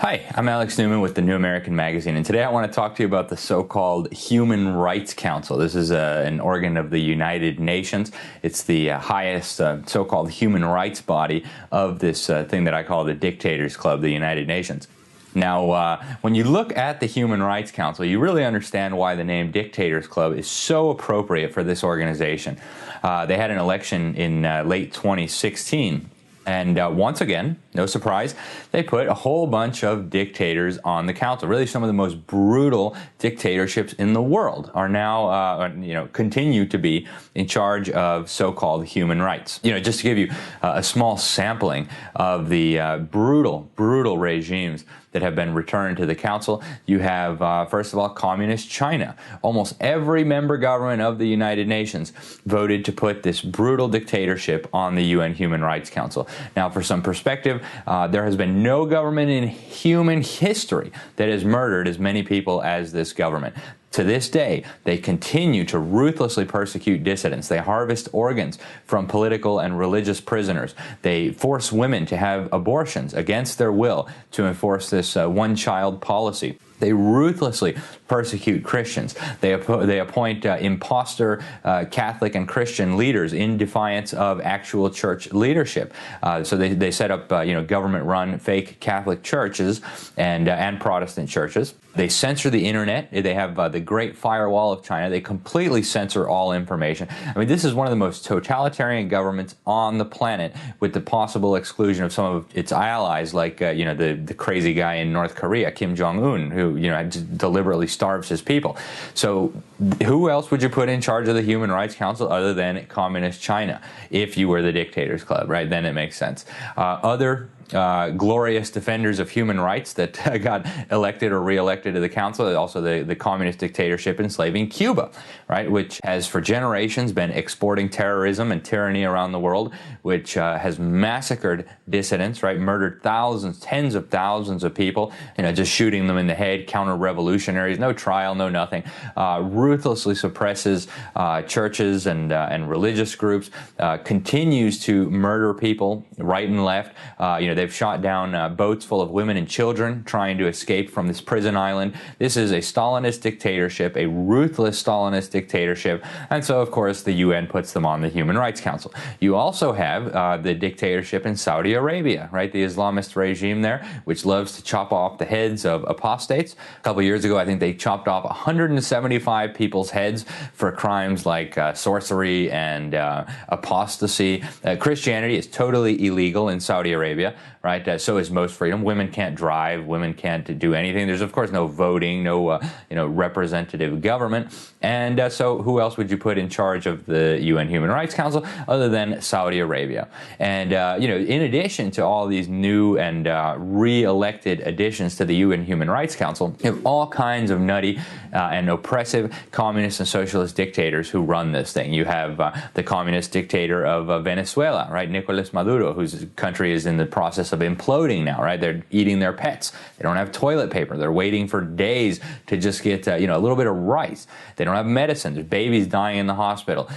Hi, I'm Alex Newman with the New American Magazine, and today I want to talk to you about the so-called Human Rights Council. This is an organ of the United Nations. It's the highest so-called human rights body of this thing that I call the Dictators Club, the United Nations. Now, when you look at the Human Rights Council, you really understand why the name Dictators Club is so appropriate for this organization. They had an election in late 2016. And once again, no surprise, they put a whole bunch of dictators on the council. Really, some of the most brutal dictatorships in the world are now, continue to be in charge of so-called human rights. Just to give you a small sampling of the brutal regimes that have been returned to the council, you have, first of all, Communist China. Almost every member government of the United Nations voted to put this brutal dictatorship on the UN Human Rights Council. Now, for some perspective, there has been no government in human history that has murdered as many people as this government. To this day, they continue to ruthlessly persecute dissidents. They harvest organs from political and religious prisoners. They force women to have abortions against their will to enforce this one-child policy. They ruthlessly persecute Christians. They appoint imposter Catholic and Christian leaders in defiance of actual church leadership. So they set up government-run fake Catholic churches and Protestant churches. They censor the internet. They have the Great Firewall of China. They completely censor all information. I mean, this is one of the most totalitarian governments on the planet, with the possible exclusion of some of its allies, like the crazy guy in North Korea, Kim Jong-un, who deliberately starves his people. So who else would you put in charge of the Human Rights Council other than Communist China? If you were the Dictators Club, right? Then it makes sense. Other glorious defenders of human rights that got elected or re-elected to the council, also the communist dictatorship enslaving Cuba, right, which has for generations been exporting terrorism and tyranny around the world, which has massacred dissidents, right, murdered thousands, tens of thousands of people, just shooting them in the head, counter-revolutionaries, no trial, no nothing, ruthlessly suppresses churches and religious groups, continues to murder people right and left. They've shot down boats full of women and children trying to escape from this prison island. This is a Stalinist dictatorship, a ruthless Stalinist dictatorship, and so, of course, the UN puts them on the Human Rights Council. You also have the dictatorship in Saudi Arabia, right, the Islamist regime there, which loves to chop off the heads of apostates. A couple years ago, I think they chopped off 175 people's heads for crimes like sorcery and apostasy. Christianity is totally illegal in Saudi Arabia, right? So is most freedom. Women can't drive. Women can't do anything. There's, of course, no voting, no representative government. And so who else would you put in charge of the UN Human Rights Council other than Saudi Arabia? And, in addition to all these new and re-elected additions to the UN Human Rights Council, you have all kinds of nutty and oppressive communist and socialist dictators who run this thing. You have the communist dictator of Venezuela, right, Nicolas Maduro, whose country is in the process of imploding now, right? They're eating their pets. They don't have toilet paper. They're waiting for days to just get, a little bit of rice. They don't have medicine. There's babies dying in the hospital.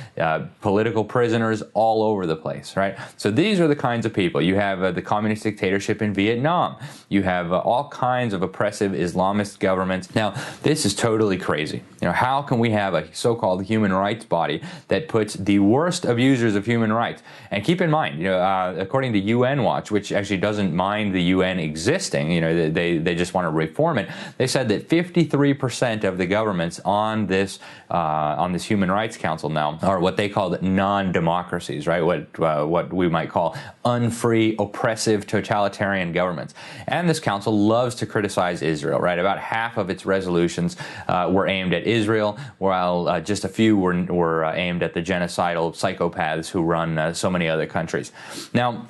Political prisoners all over the place, right? So these are the kinds of people. You have the communist dictatorship in Vietnam. You have all kinds of oppressive Islamist governments. Now, this is totally crazy. How can we have a so-called human rights body that puts the worst abusers of human rights? And keep in mind, according to UN Watch, which actually doesn't mind the UN existing, they just want to reform it. They said that 53% of the governments on this Human Rights Council now are what they call non-democracies, right? What we might call unfree, oppressive, totalitarian governments. And this council loves to criticize Israel, right? About half of its resolutions were aimed at Israel, while just a few were aimed at the genocidal psychopaths who run so many other countries. Now,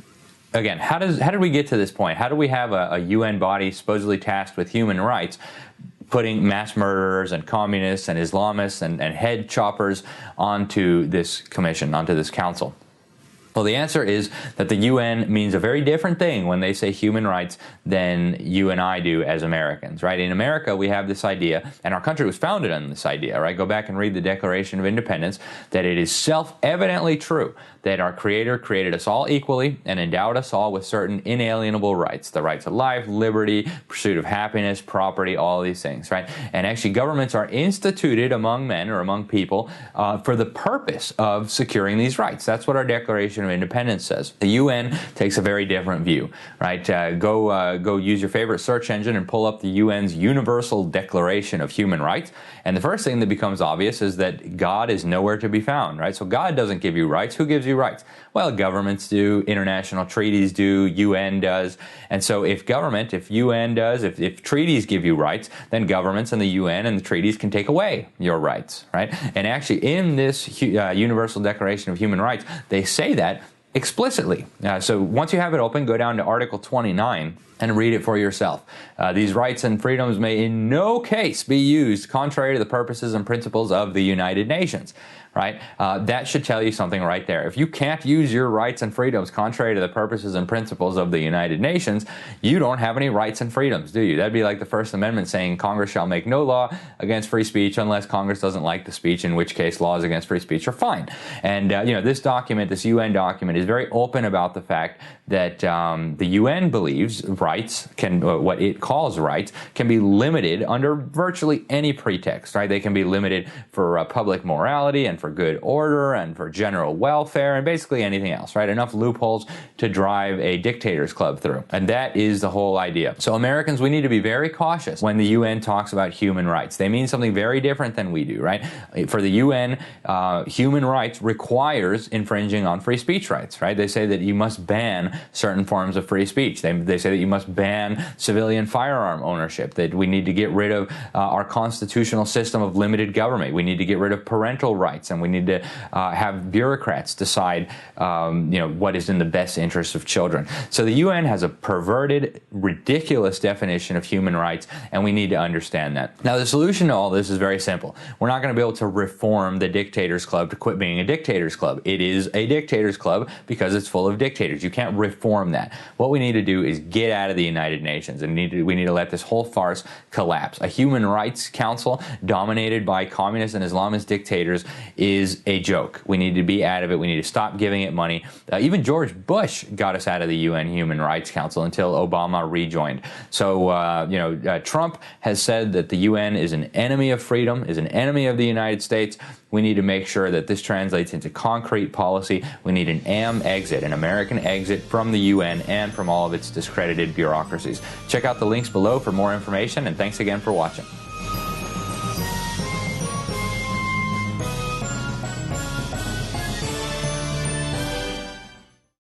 again, how did we get to this point? How do we have a UN body supposedly tasked with human rights putting mass murderers and communists and Islamists and head choppers onto this commission, onto this council? Well, the answer is that the UN means a very different thing when they say human rights than you and I do as Americans, right? In America, we have this idea, and our country was founded on this idea, right? Go back and read the Declaration of Independence, that it is self-evidently true that our Creator created us all equally and endowed us all with certain inalienable rights, the rights of life, liberty, pursuit of happiness, property, all of these things, right? And actually, governments are instituted among men or among people for the purpose of securing these rights. That's what our Declaration of Independence says. The UN takes a very different view, right? Go use your favorite search engine and pull up the UN's Universal Declaration of Human Rights. And the first thing that becomes obvious is that God is nowhere to be found, right? So God doesn't give you rights. Who gives you rights? Well, governments do, international treaties do, UN does. And so if UN does, if treaties give you rights, then governments and the UN and the treaties can take away your rights, right? And actually in this Universal Declaration of Human Rights, they say that explicitly. So once you have it open, go down to Article 29 and read it for yourself. These rights and freedoms may in no case be used contrary to the purposes and principles of the United Nations, right? That should tell you something right there. If you can't use your rights and freedoms contrary to the purposes and principles of the United Nations, you don't have any rights and freedoms, do you? That'd be like the First Amendment saying Congress shall make no law against free speech unless Congress doesn't like the speech, in which case laws against free speech are fine. And this document, this UN document, is very open about the fact that the UN believes rights what it calls rights can be limited under virtually any pretext, right? They can be limited for public morality and for good order and for general welfare and basically anything else, right? Enough loopholes to drive a dictator's club through. And that is the whole idea. So Americans, we need to be very cautious when the UN talks about human rights. They mean something very different than we do, right? For the UN, human rights requires infringing on free speech rights, right? They say that you must ban certain forms of free speech. They say that you must ban civilian firearm ownership, that we need to get rid of our constitutional system of limited government. We need to get rid of parental rights, and we need to have bureaucrats decide what is in the best interest of children. So the UN has a perverted, ridiculous definition of human rights, and we need to understand that. Now, the solution to all this is very simple. We're not going to be able to reform the Dictators Club to quit being a Dictators Club. It is a Dictators Club because it's full of dictators. You can't reform that. What we need to do is get out of the United Nations, and we need to let this whole farce collapse. A human rights council dominated by communist and Islamist dictators is a joke. We need to be out of it. We need to stop giving it money. Even George Bush got us out of the UN Human Rights Council until Obama rejoined. So, Trump has said that the UN is an enemy of freedom, is an enemy of the United States. We need to make sure that this translates into concrete policy. We need an exit, an American exit from the UN and from all of its discredited bureaucracies. Check out the links below for more information, and thanks again for watching.